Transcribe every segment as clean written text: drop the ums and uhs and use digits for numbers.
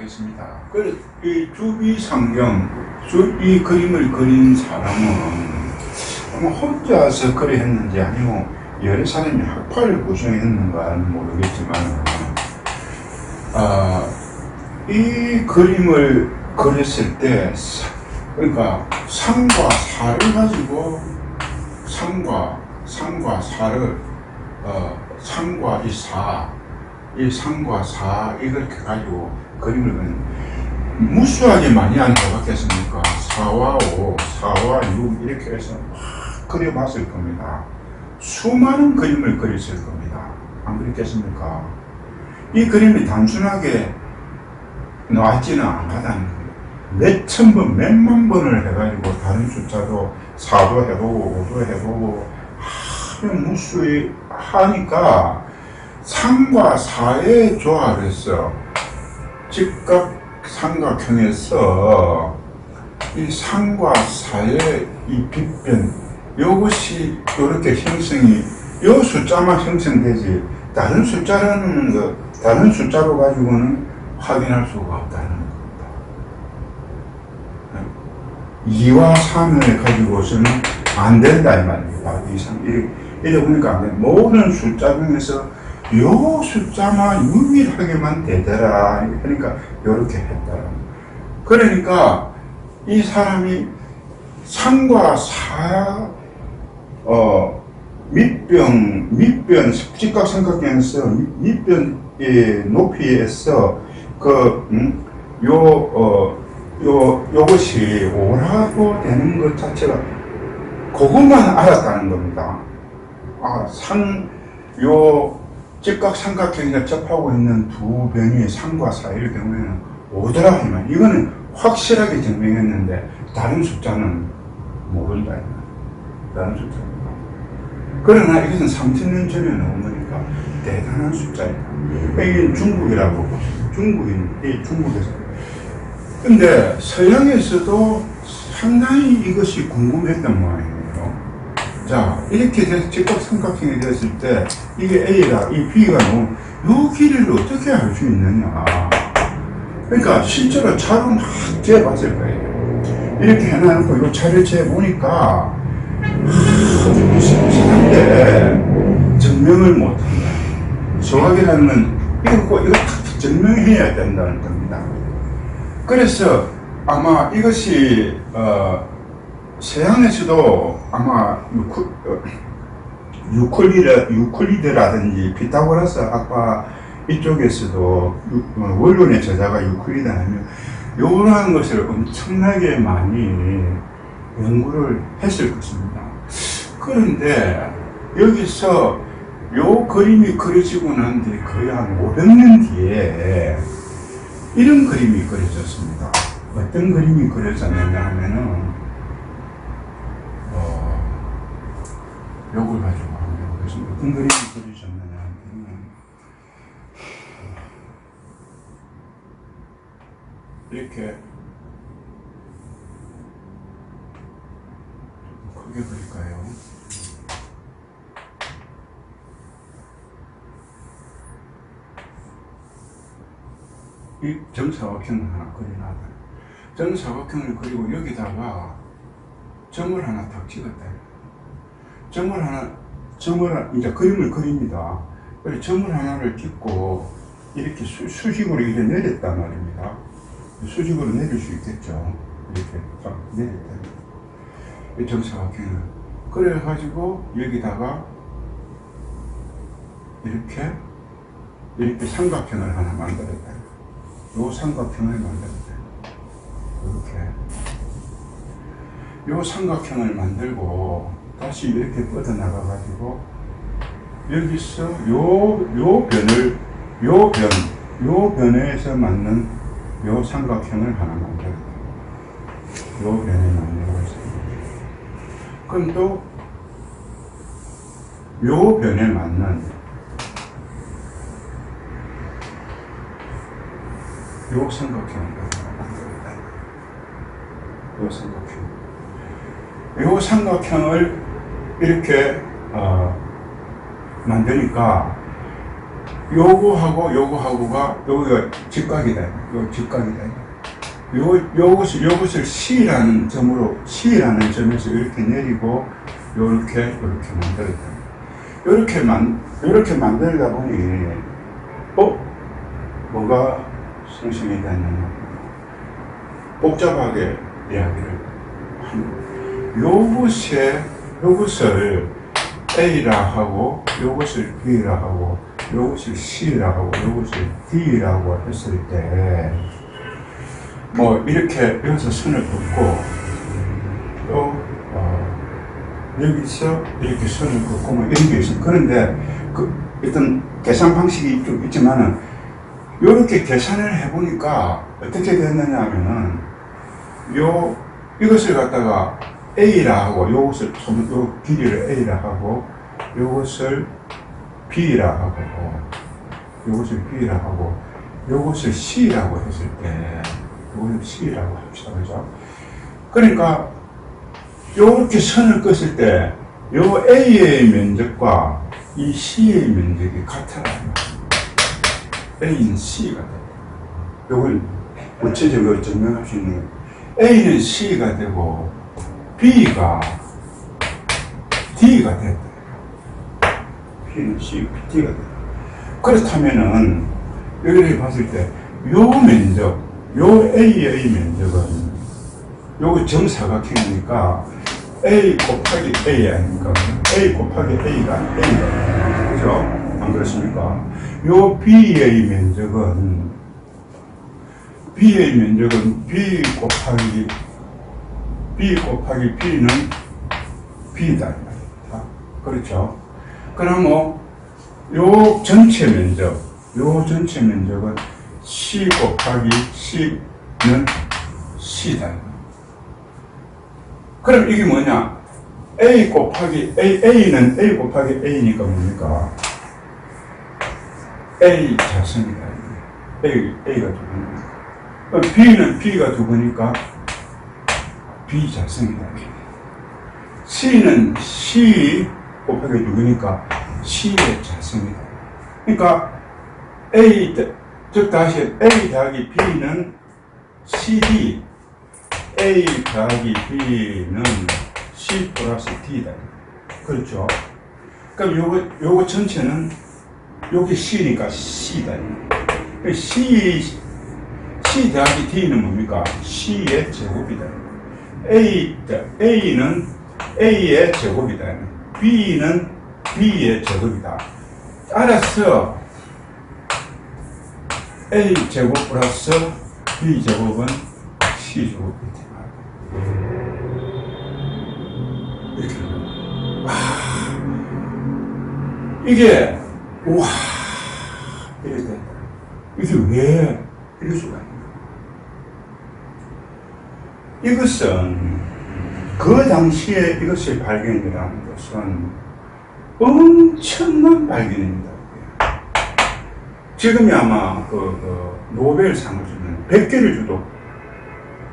하겠습니다. 이 주비상경, 이 그림을 그린 사람은 아마 혼자서 그리 했는지 아니면 여러 사람이 학파를 구성했는가는 모르겠지만, 이 그림을 그렸을 때, 그러니까 상과 사를 가지고 상과 사를 상과 이 상과 사 이걸 가지고 그림을 그린 무수하게 많이 하는 것 같겠습니까? 4와 5, 4와 6 이렇게 해서 막 그려봤을 겁니다. 수많은 그림을 그렸을 겁니다. 안 그렇겠습니까? 이 그림이 단순하게 나왔지는 않았다는 거예요. 몇천 번, 몇만 번을 해가지고 다른 숫자도 4도 해보고 5도 해보고 무수히 하니까 상과 사의 조합에서 직각 삼각형에서 이 상과 사의 이 빗변 이것이 이렇게 형성이 이 숫자만 형성되지 다른 숫자라는 거 다른 숫자로 가지고는 확인할 수가 없다는 겁니다. 2와 3을 가지고서는 안 된다 이 말입니다. 2, 3, 이래 보니까 안 돼. 모든 숫자 중에서 요 숫자만 유일하게만 되더라. 그러니까 요렇게 했다. 그러니까 이 사람이 상과 사 밑변 직각삼각형에서 밑변의 높이에서 요것이 오라고 되는 것 자체가 그것만 알았다는 겁니다. 요 직각삼각형에 접하고 있는 두 변의 상과 사의 경우에는 오더라 하면 이거는 확실하게 증명했는데 다른 숫자는 모른다. 다른 숫자입니다. 그러나 이것은 3000년 전에 나온 거니까 대단한 숫자이다. 이게 중국이라고 보시죠. 중국에서. 근데 서양에서도 상당히 이것이 궁금했단 말이에요. 자, 이렇게 돼서 직각삼각형이 됐을 때 이게 A라, 이 B가 요 길이를 어떻게 알 수 있느냐. 그러니까 실제로 차로 막 재봤을 거예요. 이렇게 해놔놓고 요 차를 재보니까 아주 비슷한데 증명을 못한다. 정확이라는 건 이거 딱 증명해야 된다는 겁니다. 그래서 아마 이것이 서양에서도 아마 유클리드라든지 피타고라스 아까 이쪽에서도 원론의 저자가 유클리드 아니면 요런 것을 엄청나게 많이 연구를 했을 것입니다. 그런데 여기서 요 그림이 그려지고 난 뒤에 거의 한 500년 뒤에 이런 그림이 그려졌습니다. 어떤 그림이 그려졌느냐 하면은 요걸 가지고 한번 해보겠습니다. 어떤 그림이 그려졌느냐 하면은 이렇게 크게 그릴까요? 이 정사각형을 하나 그려놔요. 정사각형을 그리고 여기다가 점을 하나 딱 찍었다. 점을 이제 그림을 그립니다. 그래서 점을 하나를 찍고 이렇게 수직으로 이렇게 내렸단 말입니다. 수직으로 내릴 수 있겠죠. 이렇게 딱 내렸다. 이 정사각형을 그래가지고 여기다가 이렇게 삼각형을 하나 만들었다. 요 삼각형을 만들었다. 이렇게 요 삼각형을 만들고 다시 이렇게 뻗어나가가지고 여기서 요 변에서 맞는 요 삼각형을 하나 만들었다. 요 변에 만들고 있습니다. 그럼 또 요 변에 맞는 요 삼각형을 만들었다. 요 삼각형을 이렇게 만드니까 요거하고가 여기가 직각이다. 요 직각이다. 요것을 C라는 점에서 이렇게 내리고 요렇게 만들었다. 요렇게 만들다 보니 뭐가 생성이 되느냐, 복잡하게 이야기를 합니다. 요것을 A라 하고, 요것을 B라 하고, 요것을 C라 하고, 요것을 D라고 했을 때, 뭐, 이렇게 여기서 선을 긋고, 또, 여기서 이렇게 선을 긋고, 뭐, 이런 게 있어요. 그런데, 일단 계산 방식이 좀 있지만은, 요렇게 계산을 해보니까, 어떻게 됐느냐 하면은, 이것을 갖다가, A라 하고, 요 길이를 A라 하고, 요것을 B라 하고, 요것을 C라고 했을 때, 요것을 C라고 합시다. 그죠? 그러니까, 요렇게 선을 긋을 때, 요 A의 면적과 이 C의 면적이 같아요. A는 C가 돼요. 요걸 구체적으로 증명할 수 있는 거예요. A는 C가 되고, B가 D가 됐다. B는 C, D가 됐다. 그렇다면은, 여기를 봤을 때, 요 면적, 요 A의 면적은, 요거 정사각형이니까, A 곱하기 A 아닙니까? A 곱하기 A가 A다. 그죠? 안 그렇습니까? 요 B의 면적은 B 곱하기 B는 B다. 그렇죠? 그러면 요 전체 면적은 C 곱하기 C는 C다. 그럼 이게 뭐냐? A 곱하기 A는 A 곱하기 A니까 뭡니까? A 자승이다. A가 두 번이니까. B는 B가 두 번이니까 B 자승이다. C는 C 곱하기 누구니까 C의 자승이다. 그러니까 즉 다시 A 더하기 B는 CD, A 더하기 B는 C 플러스 D다. 그렇죠? 그럼 요거 전체는 여기 C니까 C다. C 더하기 D는 뭡니까? C의 제곱이다. A는 A의 제곱이다. B는 B의 제곱이다. 따라서 A 제곱 플러스 B 제곱은 C 제곱이다. 이렇게. 이게, 우와, 이렇게 된다. 이게 왜 이럴 수가 있나? 이것은, 그 당시에 이것을 발견이라는 것은 엄청난 발견입니다. 지금이 아마 노벨상을 주는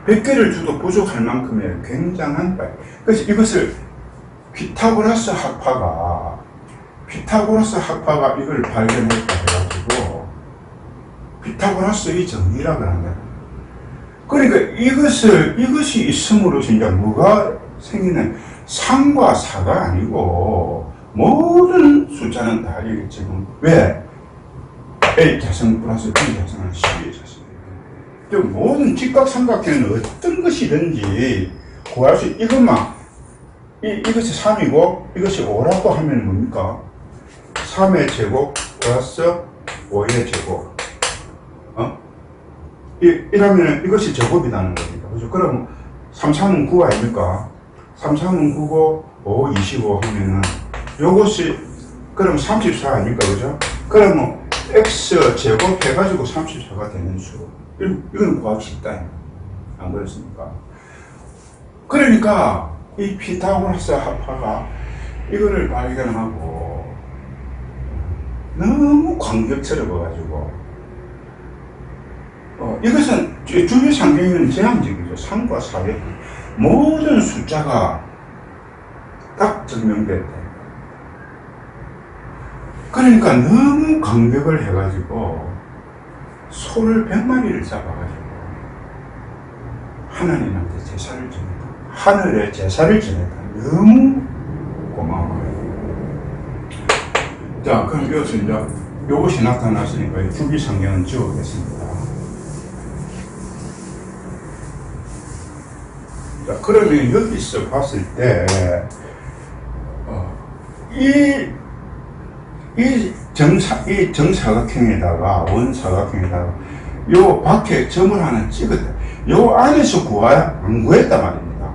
100개를 줘도 부족할 만큼의 굉장한 발견. 그래서 이것을 피타고라스 학파가 이걸 발견했다 해가지고 피타고라스의 정리라고 한다. 그러니까 이것이 있음으로써 이제 뭐가 생기는, 3과 4가 아니고 모든 숫자는 다 이게 지금 왜 A 자승 플러스 B 자승은 C의 자승이에요. 모든 직각삼각형은 어떤 것이든지 구할 수, 이것만 이것이 3이고 이것이 5라고 하면 뭡니까? 3의 제곱 플러스 5의 제곱. 이러면 이것이 제곱이라는 겁니다. 그죠? 그럼 3, 3은 9 아닙니까? 3, 3은 9고 5, 25 하면은 요것이 그럼 34 아닙니까? 그죠? 그러면 x 제곱 해가지고 34가 되는 수. 이건 구하기 쉽다. 안 그렇습니까? 그러니까 이 피타고라스 합파가 이거를 발견하고 너무 감격스러워가지고 이것은 주요 상경에는 제한적이죠. 3과 4의 모든 숫자가 딱 증명됐다. 그러니까 너무 감격을 해가지고 소를 100마리를 잡아가지고 하나님한테 제사를 지냈다. 하늘에 제사를 지냈다. 너무 고마워요. 자, 그럼 여기서 이제 요것이 나타났으니까 주기성경은 지우겠습니다. 자, 그러면 여기서 봤을 때, 이 정사각형에다가, 원사각형에다가, 요 밖에 점을 하나 찍었다. 요 안에서 안 구했단 말입니다.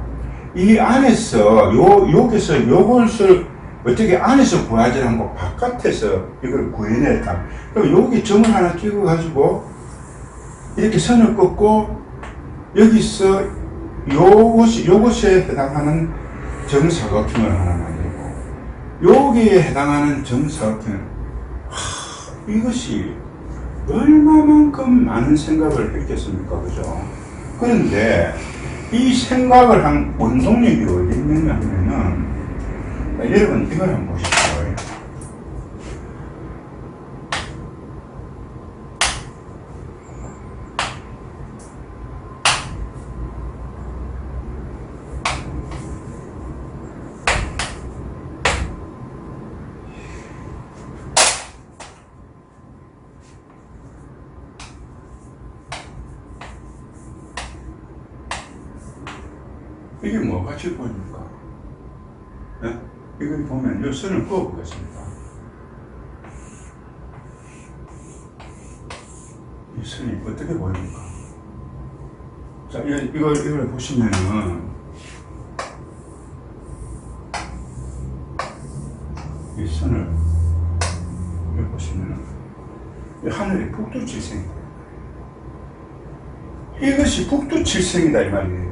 이 안에서, 여기서 요것을 어떻게 안에서 구하지 않고 바깥에서 이걸 구해냈다. 그럼 여기 점을 하나 찍어가지고, 이렇게 선을 긋고, 여기서 요것에 해당하는 정사각형을 하나 만들고, 여기에 해당하는 정사각형, 이것이 얼마만큼 많은 생각을 했겠습니까? 그죠? 그런데 이 생각을 한 원동력이 어디 있느냐 하면은, 여러분 이걸 한번 보십시오. 이게 뭐 같이 보입니까? 네? 이걸 보면 이 선을 그어보겠습니다. 이 선이 어떻게 보입니까? 자, 이걸 보시면은 이 선을 여기 보시면은 이 하늘이 북두칠성이다. 이것이 북두칠성이다 이 말이에요.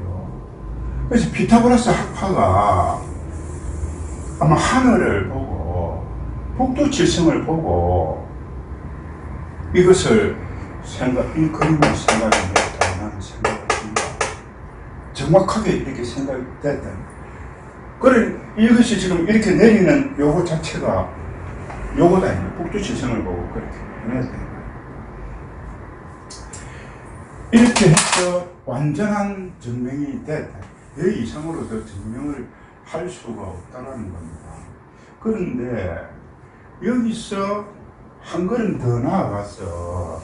그래서 피타고라스 학파가 아마 하늘을 보고 북두칠성을 보고 이것을 이 그림을 생각해냈다고 나는 생각합니다. 정확하게 이렇게 생각이 됐다. 그래, 이것이 지금 이렇게 내리는 요거 자체가 요거다. 북두칠성을 보고 그렇게 해냈다. 이렇게 해서 완전한 증명이 됐다. 이 이상으로 더 증명을 할 수가 없다는 겁니다. 그런데 여기서 한 걸음 더 나아가서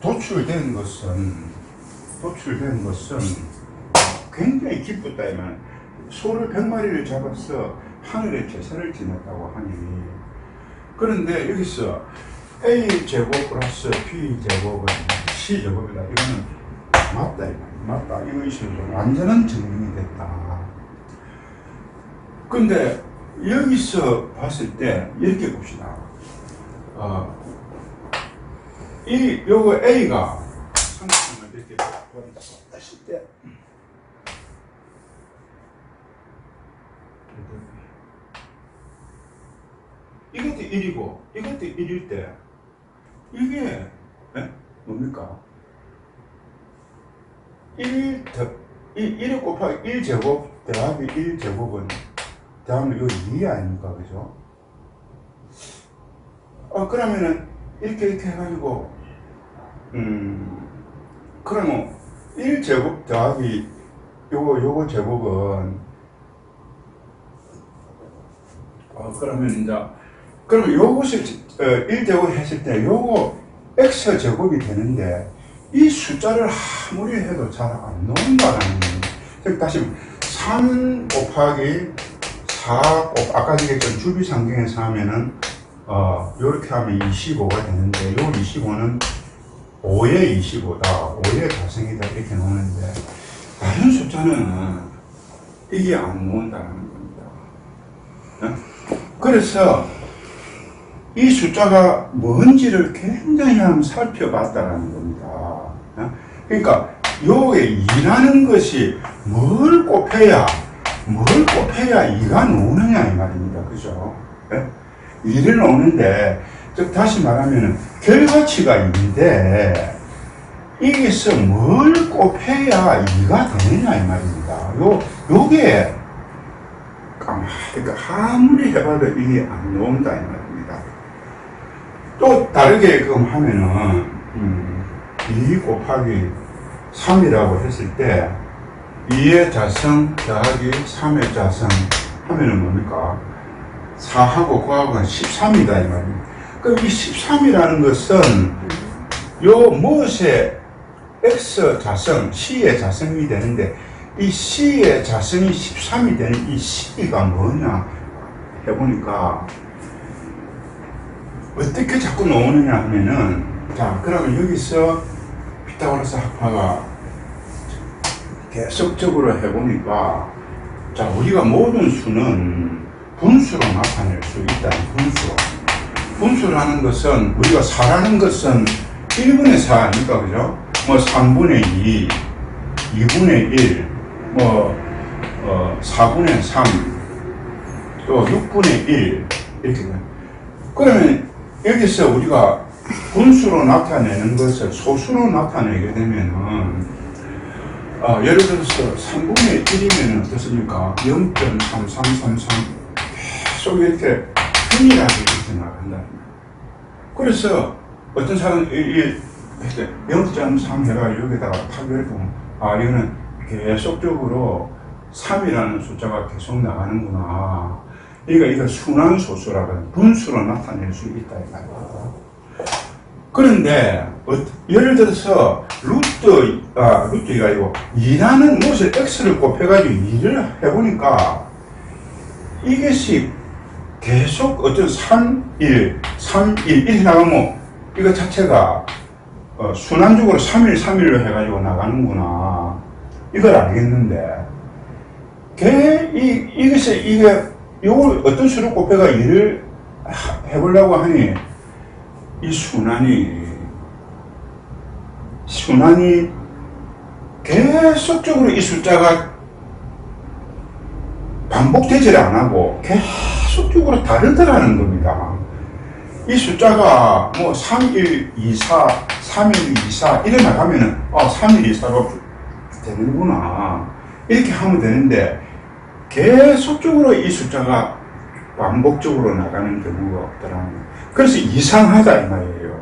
도출된 것은 굉장히 기쁘다면 소를 100마리를 잡아서 하늘에 제사를 지냈다고 하니, 그런데 여기서 A제곱 플러스 B제곱은 C제곱이다. 이거는 맞다. 맞다. 이것이 완전한 증명이 됐다. 근데 여기서 봤을 때 이렇게 봅시다. 요거 A가 상승을 이렇게 봤을 때 이것도 1이고 이것도 1일 때 이게 뭡니까? 1 곱하기 1제곱 더하기 1제곱은 다음에 이거 2 아닙니까? 그죠? 그러면은 이렇게 해가지고 그러면 1제곱 더하기 요거 제곱은 그러면 이제 그러면 요것을 1제곱 했을 때 요거 x제곱이 되는데 이 숫자를 아무리 해도 잘 안 나온다라는 겁니다. 다시 3 곱하기 4 아까 얘기했던 주비상경에서 하면은 요렇게 하면 25가 되는데 요 25는 5의 25다 5의 가성이다 이렇게 나오는데 다른 숫자는 이게 안 나온다는 겁니다. 그래서 이 숫자가 뭔지를 굉장히 한번 살펴봤다는 겁니다. 그러니까 요게 2라는 것이 뭘 곱해야 2가 나오느냐 이 말입니다. 그죠? 2를 나오는데 즉 다시 말하면 결과치가 2인데 이게서 뭘 곱해야 2가 되느냐 이 말입니다. 요게 그러니까 아무리 해봐도 이게 안 나온다 이 말입니다. 또 다르게 그럼 하면은 2 곱하기 3이라고 했을 때 2의 자성 더하기 3의 자성 하면은 뭡니까? 4하고 9하고는 13이다 이 말입니다. 그럼 이 13이라는 것은 요 무엇의 X 자성, C의 자성이 되는데 이 C의 자성이 13이 되는 이 C가 뭐냐 해보니까 어떻게 자꾸 나오느냐 하면은, 자, 그러면 여기서 피타고라스 학파가 계속적으로 해보니까, 자, 우리가 모든 수는 분수로 나타낼 수 있다는 분수. 분수라는 것은, 우리가 4라는 것은 1분의 4 아닙니까? 그죠? 뭐 3분의 2, 2분의 1, 뭐, 4분의 3, 또 6분의 1, 이렇게. 그러면 여기서 우리가 분수로 나타내는 것을 소수로 나타내게 되면은, 예를 들어서 3분의 1이면 어떻습니까? 0.3333 계속 이렇게 균일하게 이렇게 나간다. 그래서 어떤 사람은 0.3 해가지고 여기다가 탁 이렇게 보면, 이거는 계속적으로 3이라는 숫자가 계속 나가는구나. 그러니까 이거 순환소수라고 분수로 나타낼 수 있다. 그런데 예를 들어서 루트가 아니고 2라는 무엇을 x를 곱해가지고 2를 해보니까 이것이 계속 어떤 3, 1, 3, 1, 1 나가면 이거 자체가 순환적으로 3일, 3일로 해가지고 나가는구나. 이걸 알겠는데 이게 요걸 어떤 수를 곱해가 2를 해보려고 하니 이 순환이 계속적으로 이 숫자가 반복되지를 않고 계속적으로 다르더라는 겁니다. 이 숫자가 뭐 3124, 3124 이래 나가면은 3124로 되는구나 이렇게 하면 되는데 계속적으로 이 숫자가 반복적으로 나가는 경우가 없더라는 거예요. 그래서 이상하다 이 말이에요.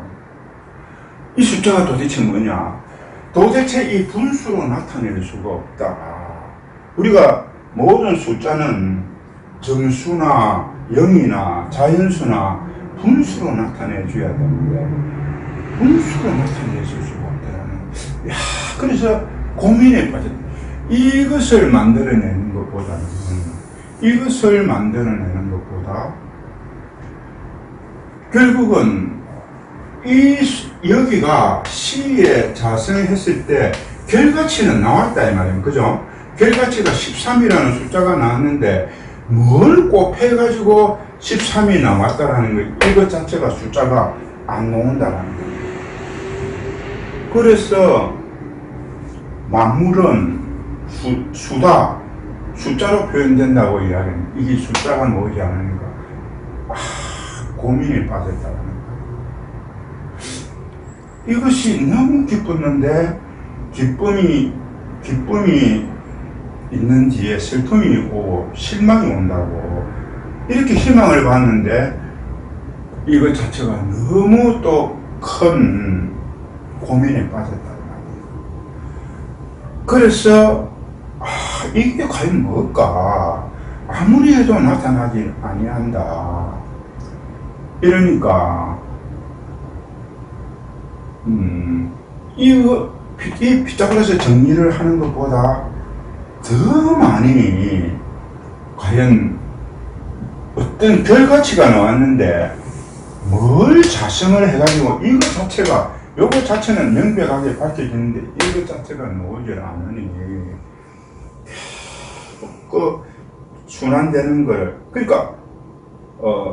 이 숫자가 도대체 뭐냐? 도대체 이 분수로 나타낼 수가 없다. 우리가 모든 숫자는 정수나 영이나 자연수나 분수로 나타내줘야 되는데 분수로 나타낼 수가 없다는. 그래서 고민에 빠졌다. 이것을 만들어내는 것보다 결국은 여기가 C에 자성했을 때 결과치는 나왔다 이 말이에요. 그죠? 결과치가 13이라는 숫자가 나왔는데 뭘 곱해가지고 13이 나왔다라는 거, 이것 자체가 숫자가 안 나온다라는 거예요. 그래서 만물은 수다, 숫자로 표현된다고 이야기합니다. 이게 숫자가 나오지 않으니까 고민에 빠졌다는 거예요. 이것이 너무 기뻤는데 기쁨이 있는 뒤에 슬픔이 오고 실망이 온다고 이렇게 희망을 봤는데 이것 자체가 너무 또 큰 고민에 빠졌다는 거예요. 그래서 이게 과연 뭘까? 아무리 해도 나타나지 아니한다. 이러니까 이 피타고라스 정리를 하는 것보다 더 많이 과연 어떤 결과치가 나왔는데 뭘 자성을 해가지고 이것 자체가 요것 자체는 명백하게 밝혀지는데 이것 자체가 나오질 않으니 그 순환되는 걸, 그러니까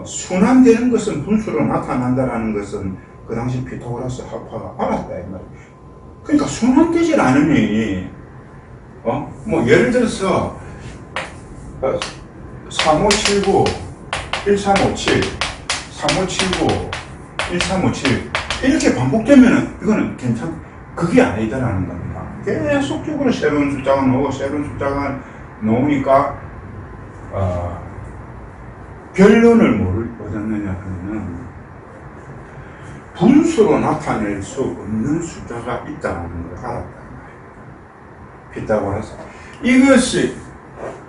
순환되는 것은 분수로 나타난다라는 것은 그 당시 피타고라스 학파가 알았다 이 말이에요. 그러니까 순환되질 않으니 뭐 예를 들어서 3579 1357 3579 1357 이렇게 반복되면은 이거는 그게 아니다라는 겁니다. 계속적으로 새로운 숫자가 나오고 새로운 숫자가 나오니까 결론을 뭘 얻었느냐 하면은 분수로 나타낼 수 없는 숫자가 있다는 걸 알았다. 피타고라스.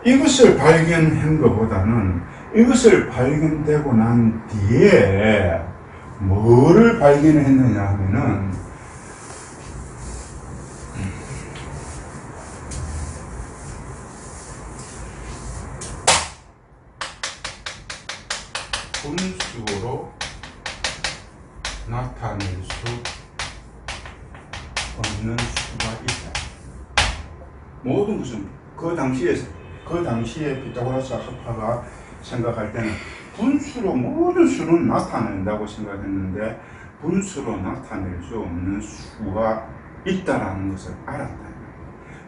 이것을 발견한 것보다는 이것을 발견되고 난 뒤에 뭐를 발견했느냐 하면은 분수로 나타낼 수 없는 수가 있다. 모든 것은 그 당시에 피타고라스 학파가 생각할 때는 분수로 모든 수는 나타낸다고 생각했는데 분수로 나타낼 수 없는 수가 있다라는 것을 알았다.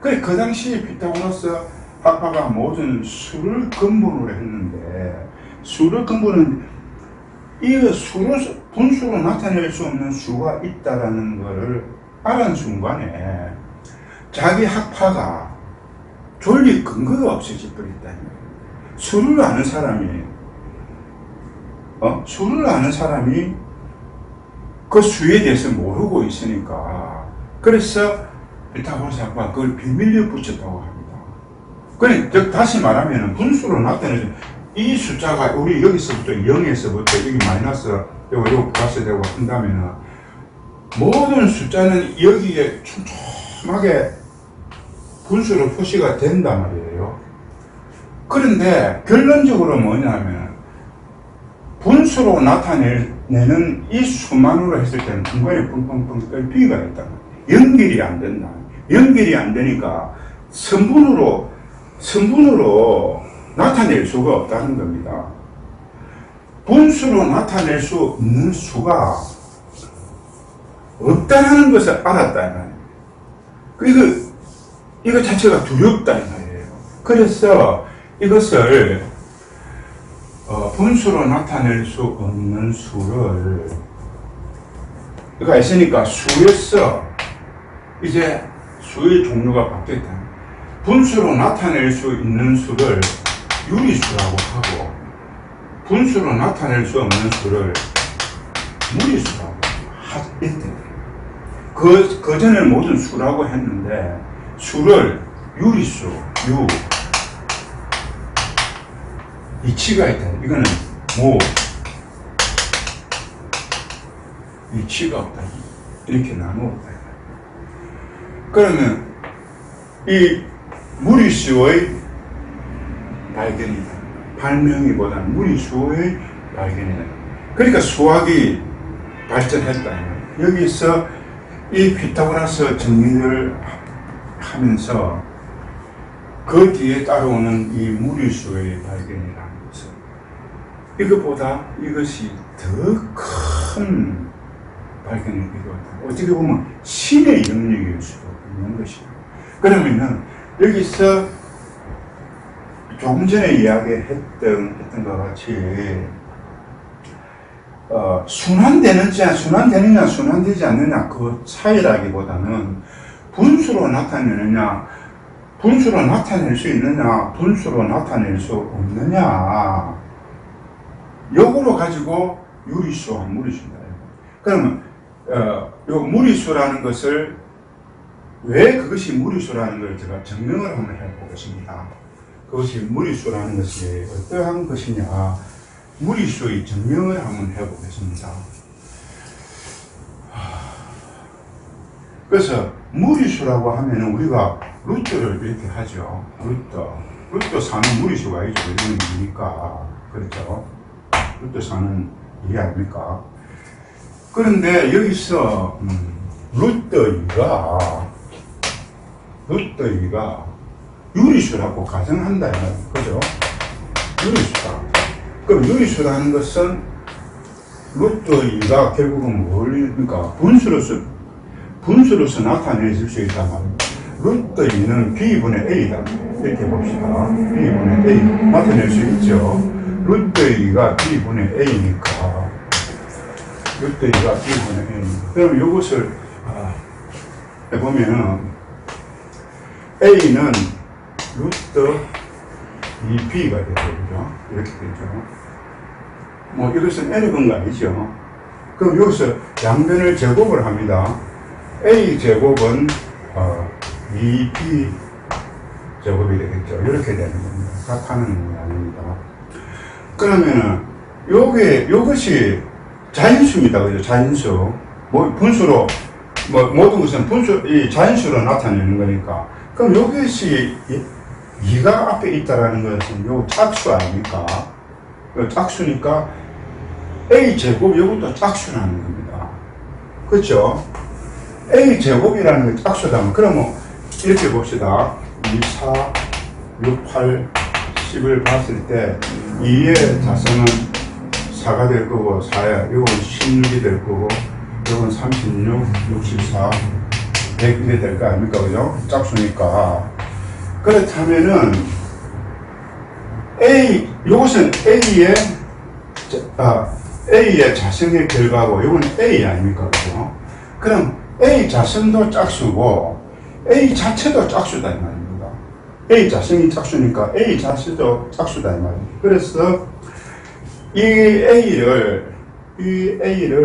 그래 그 당시에 피타고라스 학파가 모든 수를 근본으로 했는데 수를 근본은 이 수를 분수로 나타낼 수 없는 수가 있다라는 것을 알은 순간에 자기 학파가 존립 근거가 없어질 뻔했다. 수를 아는 사람이 그 수에 대해서 모르고 있으니까 그래서 피타고라스 학파가 그걸 비밀리에 붙였다고 합니다. 그러니까 즉 다시 말하면 분수로 나타내는 이 숫자가 우리 여기서부터 0에서부터 여기 마이너스 요거 플러스 되고 한다면은 모든 숫자는 여기에 촘촘하게 분수로 표시가 된단 말이에요. 그런데 결론적으로 뭐냐면 분수로 나타내는 이 수만으로 했을 때는 중간에 뻥뻥뻥 뜰 비가 있다. 연결이 안 된다. 연결이 안 되니까 선분으로 나타낼 수가 없다는 겁니다. 분수로 나타낼 수 없는 수가 없다는 것을 알았다. 이거 자체가 두렵다 이 말이에요. 그래서 이것을 분수로 나타낼 수 없는 수를 그러니까 있으니까 수에서 이제 수의 종류가 바뀌었다. 분수로 나타낼 수 있는 수를 유리수라고 하고 분수로 나타낼 수 없는 수를 무리수라고 했대. 그 전에 모든 수라고 했는데 수를 유리수, 이치가 있다. 이거는 이치가 없다. 이렇게 나누었다. 그러면 이 무리수의 발견이다. 발명이보다는 무리수의 발견이다. 그러니까 수학이 발전했다. 여기서 이 피타고라스 정리를 하면서 그 뒤에 따라오는 이 무리수의 발견이라는 것은 이것보다 이것이 더 큰 발견을 이루었다. 어떻게 보면 신의 영역일 수도 있는 것이다. 그러면은 여기서 조금 전에 이야기했던 것 같이 순환되느냐 순환되지 않느냐 그 차이라기보다는 분수로 나타내느냐 분수로 나타낼 수 있느냐 분수로 나타낼 수 없느냐 요거로 가지고 유리수와 무리수다. 그러면 요 무리수라는 것을 왜 그것이 무리수라는 걸 제가 증명을 한번 해보겠습니다. 그것이 무리수라는 것이 어떠한 것이냐 무리수의 증명을 한번 해보겠습니다. 그래서 무리수라고 하면 우리가 루트를 이렇게 하죠. 루트 4는 무리수가 아니죠. 이건 이니까 그렇죠. 루트 4는 이게 아닙니까? 그런데 여기서 루트 2가 유리수라고 가정한다. 그죠? 유리수다. 그럼 유리수라는 것은 루트 2가 결국은 뭘입니까? 분수로서 나타내질 수 있단 말입니다. 루트 2는 B분의 A다. 이렇게 봅시다. B분의 A. 나타낼 수 있죠. 루트 2가 B분의 A니까. 루트 2가 B분의 A니까. 그럼 이것을 해보면 A는 루트 2B가 되죠. 이렇게 되죠. 뭐 이것은 N의 근거 아니죠. 그럼 여기서 양변을 제곱을 합니다. A 제곱은 2B 제곱이 되겠죠. 이렇게 되는 겁니다. 같다는 아닙니다. 그러면은 이것이 자인수입니다. 그죠? 자인수. 분수로 모든 것은 이 자인수로 나타내는 거니까. 그럼 이것이 2가 앞에 있다라는 것은 요 짝수 아닙니까? 요 짝수니까 A 제곱 이것도 짝수라는 겁니다. 그렇죠? A 제곱이라는 게 짝수다. 그러면 이렇게 봅시다. 2, 4, 6, 8, 10을 봤을 때 2의 자성은 4가 될 거고 4야. 이건 16이 될 거고 이건 36, 64, 100이 될 거 아닙니까? 그죠? 짝수니까. 그렇다면은 이것은 A의 자성의 결과고 이건 A 아닙니까? 그죠? 그럼 A 자성도 짝수고 A 자체도 짝수다 이 말입니다. A 자성이 짝수니까 A 자체도 짝수다 이 말입니다. 그래서 이 A를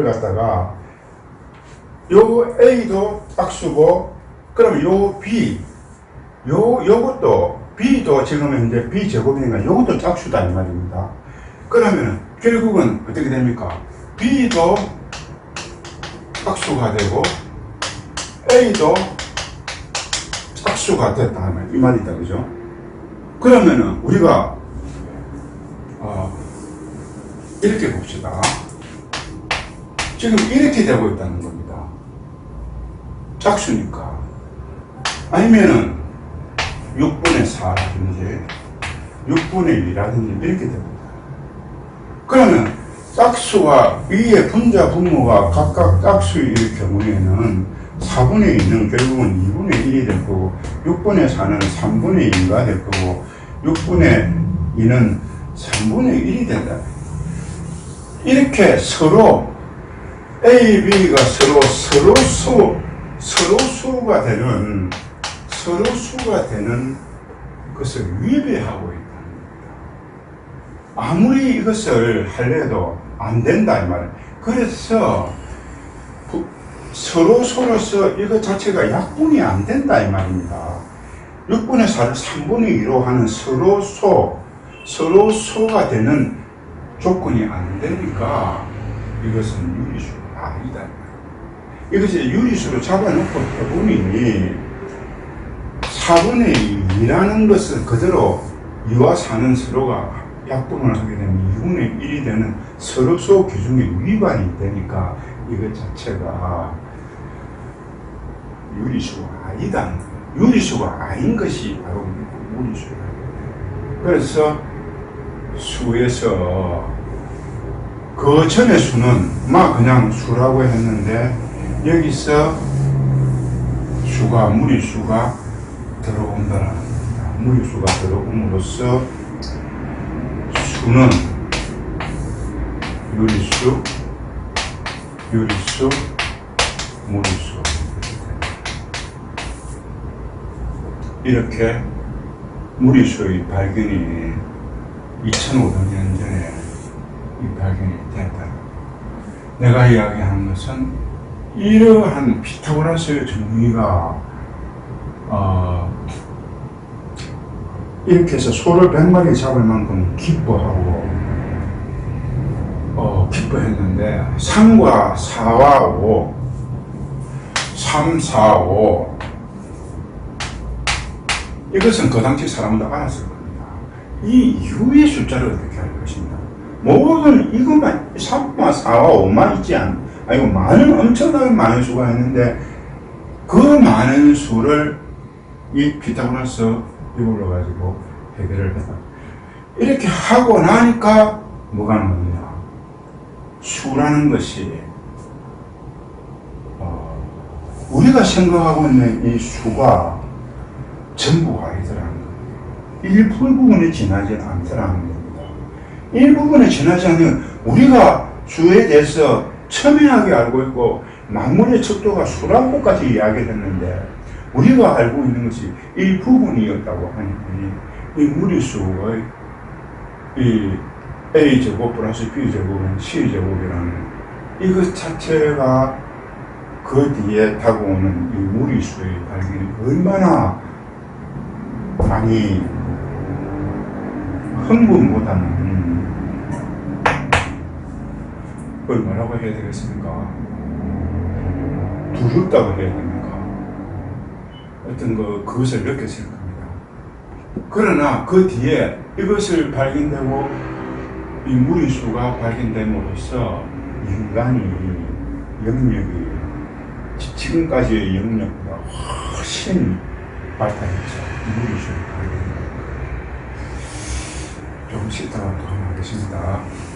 갖다가 요 A도 짝수고 그럼 요 B 요것도 B도 지금 현재 B 제곱이니까 요것도 짝수다 이 말입니다. 그러면 결국은 어떻게 됩니까? B도 짝수가 되고 A도 짝수가 됐다 이 말이다. 그죠? 그러면은 우리가 이렇게 봅시다. 지금 이렇게 되고 있다는 겁니다. 짝수니까. 아니면은 6분의 4라든지 6분의 2라든지 이렇게 됩니다. 그러면 짝수와 위의 분자 분모가 각각 짝수일 경우에는 4분의 2는 결국은 2분의 1이 될 거고 6분의 4는 3분의 2가 될 거고 6분의 2는 3분의 1이 된다. 이렇게 서로 A, B가 서로 수가 되는 것을 위배하고 있다는 겁니다. 아무리 이것을 하려도 안 된다 이 말이에요. 그래서 서로서 이것 자체가 약분이 안 된다 이 말입니다. 6분의 4를 3분의 2로 하는 서로소가 되는 조건이 안 되니까 이것은 유리수가 아니다. 이것이 유리수로 잡아놓고 해보니 4분의 2라는 것은 그대로 2와 4는 서로가 약분을 하게 되면 2분의 1이 되는 서로소 규정에 위반이 되니까 이것 자체가 유리수가 아니다. 유리수가 아닌 것이 바로 무리수예요. 그래서 수에서 그 전에 수는 그냥 수라고 했는데 여기서 무리수가 들어온다는 겁니다. 무리수가 들어옴으로써 수는 유리수, 무리수 이렇게 무리수의 발견이 2500년 전에 이 발견이 됐다. 내가 이야기하는 것은 이러한 피타고라스의 정리가 이렇게 해서 소를 100마리 잡을 만큼 기뻐했는데 3과 4와 5 3, 4, 5 이것은 그 당시 사람은 다 알았을 겁니다. 이 이후의 숫자를 어떻게 할 것인가. 모든 이것만 3과 4와 5만 있지 아니고 엄청나게 많은 수가 있는데 그 많은 수를 이 피타고라스 이걸로 가지고 해결을 했다. 이렇게 하고 나니까 뭐가 나오느냐. 수라는 것이 우리가 생각하고 있는 이 수가 전부가 아니더라는 겁니다. 일부분에 지나지 않더라는 겁니다. 일부분에 지나지 않으면 우리가 수에 대해서 첨예하게 알고 있고 만물의 척도가 수라는 것까지 이야기했는데 우리가 알고 있는 것이 일부분이었다고 하니 이 무리수의 이 A제곱 플러스 B제곱은 C제곱이라는 이것 자체가 그 뒤에 다가오는 이 무리수의 발견이 얼마나 많이 흥분보다는 그걸 뭐라고 해야 되겠습니까? 두렵다고 해야 됩니까? 어떤 그것을 느꼈을 겁니다. 그러나 그 뒤에 이것을 발견되고 이 무리수가 발견됨으로써 인간이 영역이 지금까지의 영역보다 훨씬 발달해서 무리수를 발견됩니다. 조금 쉬다가 또 하겠습니다.